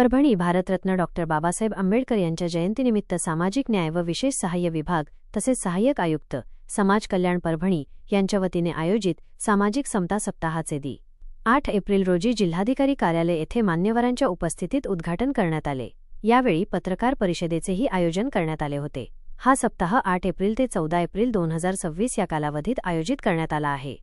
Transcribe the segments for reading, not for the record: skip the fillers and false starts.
परभणी भारतरत्न डॉ. बाबासाहेब आंबेडकर यांच्या जयंतीनिमित्त सामाजिक न्याय व विशेष सहाय्य विभाग तसेच सहाय्यक आयुक्त समाज कल्याण परभणी यांच्या वतीने आयोजित सामाजिक समता सप्ताहाचे दि. 8 एप्रिल रोजी जिल्हाधिकारी कार्यालय येथे मान्यवरांच्या उपस्थितीत उद्घाटन करण्यात आले. यावेळी पत्रकार परिषदेचेही आयोजन करण्यात आले होते. हा सप्ताह 8 एप्रिल ते 14 एप्रिल 2026 या कालावधीत आयोजित करण्यात आला आहे.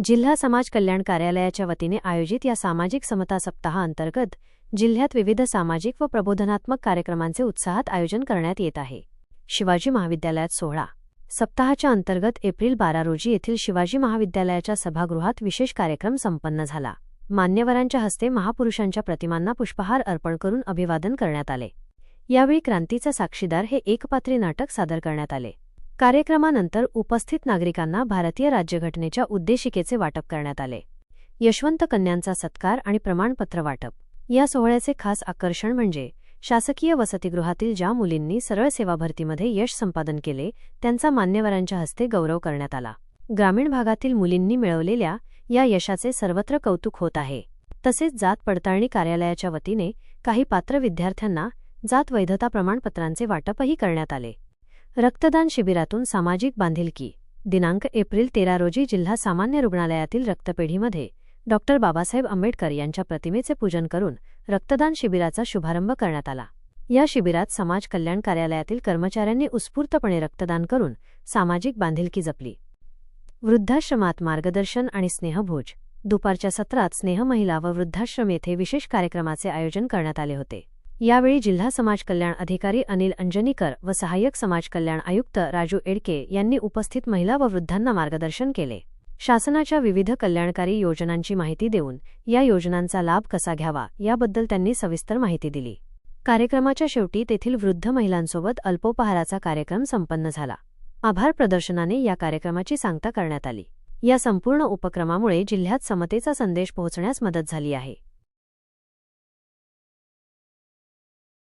जिल्हा समाज कल्याण कार्यालयाच्या वतीने आयोजित या सामाजिक समता सप्ताहाअंतर्गत जिल्ह्यात विविध सामाजिक व प्रबोधनात्मक कार्यक्रमांचे उत्साहात आयोजन करण्यात येत आहे. शिवाजी महाविद्यालयात सोहळा सप्ताहाच्या अंतर्गत एप्रिल 12 रोजी येथील शिवाजी महाविद्यालयाच्या सभागृहात विशेष कार्यक्रम संपन्न झाला. मान्यवरांच्या हस्ते महापुरुषांच्या प्रतिमांना पुष्पहार अर्पण करून अभिवादन करण्यात आले. यावेळी क्रांतीचा साक्षीदार हे एकपात्री नाटक सादर करण्यात आले. कार्यक्रमानंतर उपस्थित नागरिकांना भारतीय राज्यघटनेच्या उद्देशिकेचे वाटप करण्यात आले. यशवंत कन्यांचा सत्कार आणि प्रमाणपत्र वाटप. या सोहळ्याचे खास आकर्षण म्हणजे शासकीय वसतिगृहातील ज्या मुलींनी सरळ सेवा भरतीमध्ये यश संपादन केले त्यांचा मान्यवरांच्या हस्ते गौरव करण्यात आला. ग्रामीण भागातील मुलींनी मिळवलेल्या या यशाचे सर्वत्र कौतुक होत आहे. तसेच जात पडताळणी कार्यालयाच्या वतीने काही पात्र विद्यार्थ्यांना जात वैधता प्रमाणपत्रांचे वाटपही करण्यात आले. रक्तदान शिबिरातून सामाजिक बांधिलकी. दिनांक एप्रिल 13 रोजी जिल्हा सामान्य रुग्णालयातील रक्तपेढीमध्ये डॉ. बाबासाहेब आंबेडकर यांच्या प्रतिमेचे पूजन करून रक्तदान शिबिराचा शुभारंभ करण्यात आला. या शिबिरात समाज कल्याण कार्यालयातील कर्मचाऱ्यांनी उत्स्फूर्तपणे रक्तदान करून सामाजिक बांधिलकी जपली. वृद्धाश्रमात मार्गदर्शन आणि स्नेहभोज. दुपारच्या सत्रात स्नेह महिला व वृद्धाश्रम येथे विशेष कार्यक्रमाचे आयोजन करण्यात आले होते. यावेळी जिल्हा समाज कल्याण अधिकारी अनिल अंजनीकर व सहाय्यक समाज कल्याण आयुक्त राजू एडके यांनी उपस्थित महिला व वृद्धांना मार्गदर्शन केले. शासनाच्या विविध कल्याणकारी योजनांची माहिती देऊन या योजनांचा लाभ कसा घ्यावा याबद्दल त्यांनी सविस्तर माहिती दिली. कार्यक्रमाच्या शेवटी तेथील वृद्ध महिलांसोबत अल्पोपहाराचा कार्यक्रम संपन्न झाला. आभार प्रदर्शनाने या कार्यक्रमाची सांगता करण्यात आली. या संपूर्ण उपक्रमामुळे जिल्ह्यात समतेचा संदेश पोहोचण्यास मदत झाली आहे.